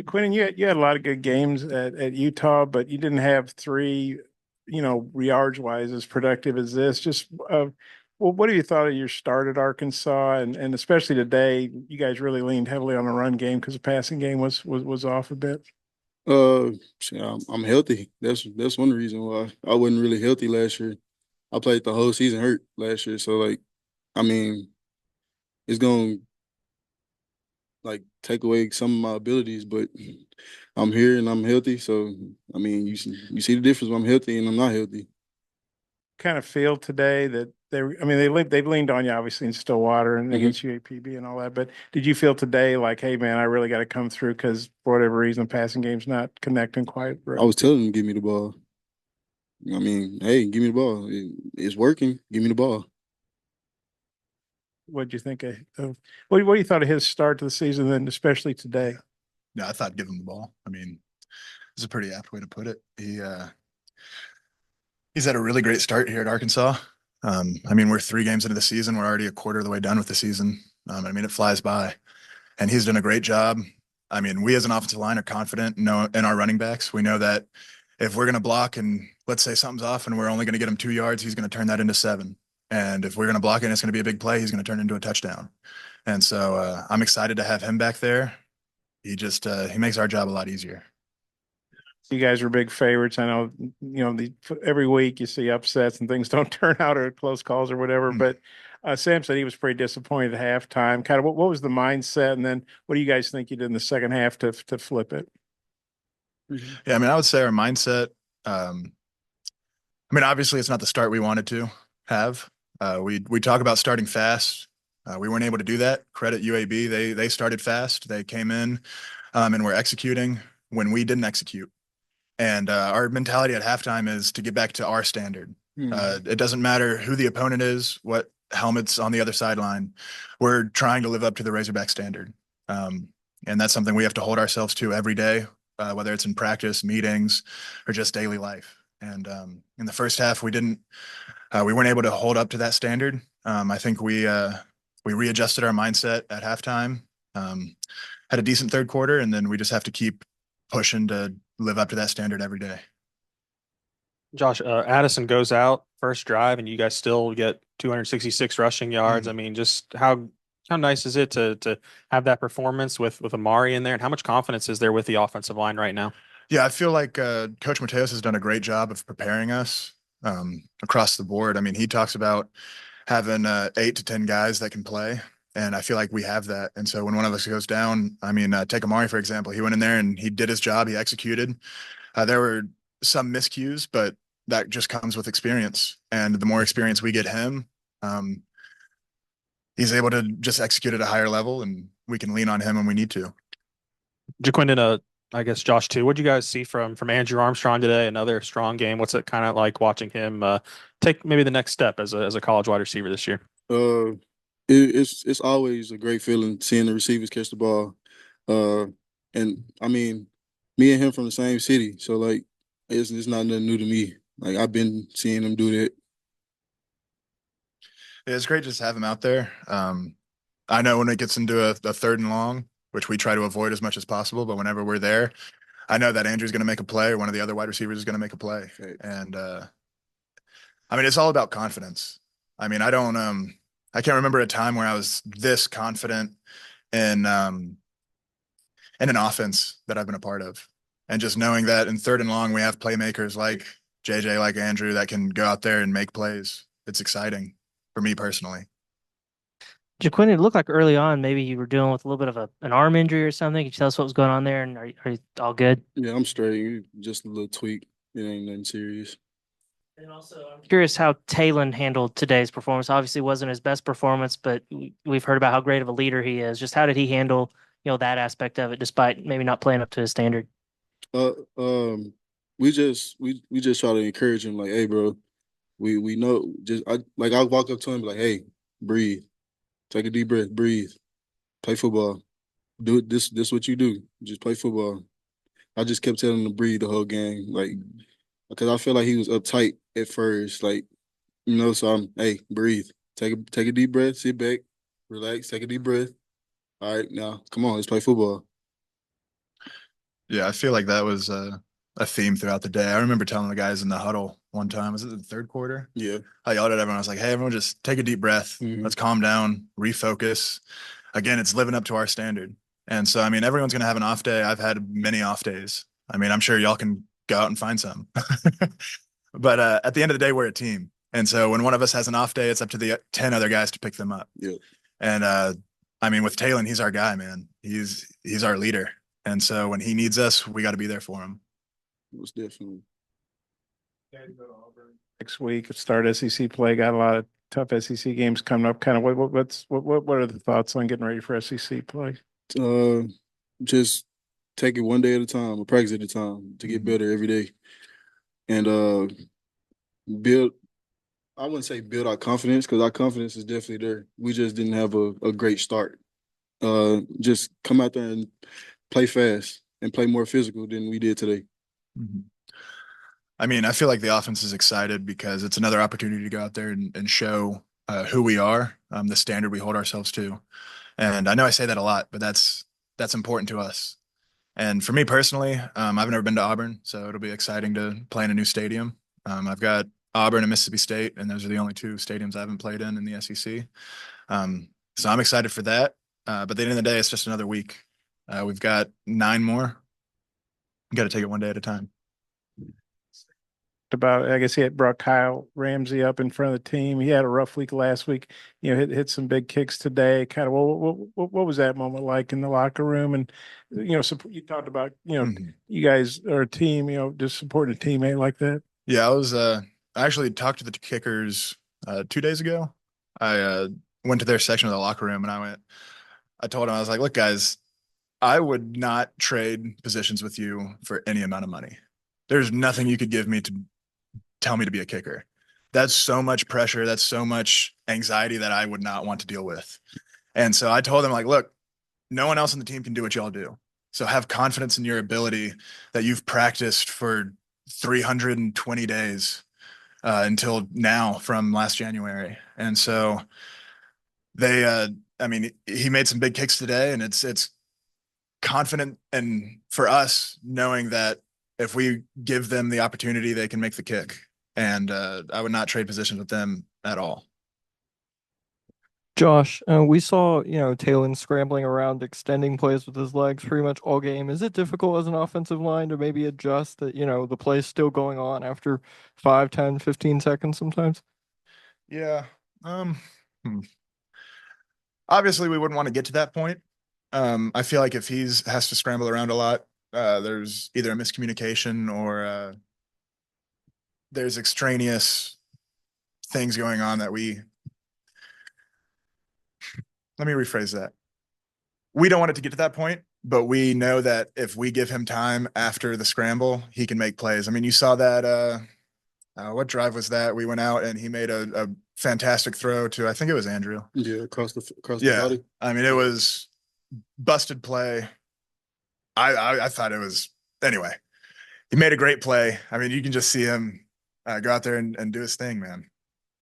Quinn, you had a lot of good games at Utah, but you didn't have three, yards wise as productive as this. Just well, what have you thought of your start at Arkansas, and especially today? You guys really leaned heavily on the run game because the passing game was off a bit. Shit, I'm healthy. That's one reason why I wasn't really healthy last year. I played the whole season hurt last year, so like, I mean, it's gonna like take away some of my abilities, but I'm here and I'm healthy. So I mean, you see the difference when I'm healthy and I'm not healthy. Kind of feel today that I mean, they've leaned on you obviously in Stillwater and Hmm. against UAPB and all that. But did you feel today like, hey man, I really got to come through because for whatever reason, the passing game's not connecting quite I right? was telling them, give me the ball. I mean, hey, give me the ball. It's working. Give me the ball. What did you think of what you thought of his start to the season, and especially today? Yeah. No, I thought give him the ball. I mean, it's a pretty apt way to put it. He's had a really great start here at Arkansas. I mean, we're 3 games into the season. We're already a quarter of the way done with the season. I mean, it flies by, and he's done a great job. I mean, we as an offensive line are confident in our running backs. We know that if we're going to block and let's say something's off and we're only going to get him 2 yards, he's going to turn that into 7. And if we're going to block it and it's going to be a big play, he's going to turn it into a touchdown. And so I'm excited to have him back there. He makes our job a lot easier. You guys were big favorites. I know, every week you see upsets and things don't turn out or close calls or whatever. Mm. But Sam said he was pretty disappointed at halftime. Kind of what was the mindset, and then what do you guys think you did in the second half to flip it? Mhm. Yeah, I mean, I would say our mindset. Um, I mean, obviously, it's not the start we wanted to have. We talk about starting fast. We weren't able to do that. Credit UAB, they started fast. They came in and were executing when we didn't execute. And our mentality at halftime is to get back to our standard. Mhm. It doesn't matter who the opponent is, what helmets on the other sideline. We're trying to live up to the Razorback standard. Um, and that's something we have to hold ourselves to every day, whether it's in practice, meetings, or just daily life. And in the first half, we weren't able to hold up to that standard. I think we readjusted our mindset at halftime, had a decent third quarter, and then we just have to keep pushing to live up to that standard every day. Josh, Addison goes out first drive, and you guys still get 266 rushing yards. I Mm. mean, just how nice is it to have that performance with Amari in there, and how much confidence is there with the offensive line right now? Yeah, I feel like Coach Mateos has done a great job of preparing us across the board. I mean, he talks about having 8 to 10 guys that can play, and I feel like we have that. And so when one of us goes down, I mean, take Amari for example, he went in there and he did his job. He executed. There were some miscues, but that just comes with experience. And the more experience we get him, um, he's able to just execute at a higher level, and we can lean on him when we need to. Jaquindon, I guess Josh too. What did you guys see from Andrew Armstrong today? Another strong game. What's it kind of like watching him take maybe the next step as a college wide receiver this year? Uh, it's always a great feeling seeing the receivers catch the ball. Uh, and I mean, me and him from the same city, so like it's not nothing new to me. Like I've been seeing him do that. It's great just to have him out there. I know when it gets into a third and long, which we try to avoid as much as possible, but whenever we're there, I know that Andrew's going to make a play or one of the other wide receivers is going to make a play. And I mean, it's all about confidence. I mean, I can't remember a time where I was this confident in in an offense that I've been a part of. And just knowing that in third and long, we have playmakers like JJ, like Andrew, that can go out there and make plays. It's exciting for me personally. Jaquin, it looked like early on maybe you were dealing with a little bit of an arm injury or something. Could you tell us what was going on there? And are you all good? Yeah, I'm straight. Just a little tweak. It ain't nothing serious. And also, I'm curious how Talon handled today's performance. Obviously, wasn't his best performance, but we've heard about how great of a leader he is. Just how did he handle, that aspect of it, despite maybe not playing up to his standard? Uh, um, we just try to encourage him, like, hey, bro, we know. Just I walk up to him like, hey, breathe, take a deep breath, breathe, play football. Do it. This what you do. Just play football. I just kept telling him to breathe the whole game, like, because I feel like he was uptight at first, like, So hey, breathe, take a deep breath, sit back, relax, take a deep breath. All right, now come on, let's play football. Yeah, I feel like that was a theme throughout the day. I remember telling the guys in the huddle one time, was it the third quarter? Yeah. I yelled at everyone. I was like, hey, everyone just take a deep breath. Mhm. Let's calm down, refocus. Again, it's living up to our standard. And so, I mean, everyone's going to have an off day. I've had many off days. I mean, I'm sure y'all can go out and find some. But at the end of the day, we're a team. And so when one of us has an off day, it's up to the 10 other guys to pick them up. Yeah. And I mean, with Talon, he's our guy, man. He's our leader. And so when he needs us, we got to be there for him. Most definitely. Next week, start SEC play. Got a lot of tough SEC games coming up. Kind of what are the thoughts on getting ready for SEC play? Just take it one day at a time, a practice at a time, to get better every day, and build. I wouldn't say build our confidence, because our confidence is definitely there. We just didn't have a great start. Just come out there and play fast and play more physical than we did today. Mhm. I mean, I feel like the offense is excited because it's another opportunity to go out there and show who we are, the standard we hold ourselves to. And I know I say that a lot, but that's important to us. And for me personally, I've never been to Auburn, so it'll be exciting to play in a new stadium. I've got Auburn and Mississippi State, and those are the only two stadiums I haven't played in the SEC. So I'm excited for that. But at the end of the day, it's just another week. We've got 9 more. Got to take it one day at a time. About, I guess he had brought Kyle Ramsey up in front of the team. He had a rough week last week. You know, hit some big kicks today. Kind of, what was that moment like in the locker room? And you talked about, you guys are a team. Just supporting a teammate like that. Yeah, I was. I actually talked to the kickers 2 days ago. I went to their section of the locker room, and I told them, I was like, look, guys, I would not trade positions with you for any amount of money. There's nothing you could give me to tell me to be a kicker. That's so much pressure. That's so much anxiety that I would not want to deal with. And so I told them, like, look, no one else on the team can do what y'all do. So have confidence in your ability that you've practiced for 320 days until now from last January. And so I mean, he made some big kicks today, and it's confident, and for us knowing that if we give them the opportunity, they can make the kick. And I would not trade positions with them at all. Josh, we saw, Talon scrambling around, extending plays with his legs pretty much all game. Is it difficult as an offensive line to maybe adjust that, the play's still going on after 5, 10, 15 seconds sometimes? Yeah. Obviously, we wouldn't want to get to that point. I feel like if has to scramble around a lot, there's either a miscommunication or there's extraneous things going on that let me rephrase that. We don't want it to get to that point, but we know that if we give him time after the scramble, he can make plays. I mean, you saw that, what drive was that? We went out and he made a fantastic throw to, I think it was Andrew. Yeah, across the Yeah. body. I mean, it was busted play. I thought it was, anyway, he made a great play. I mean, you can just see him go out there and do his thing, man.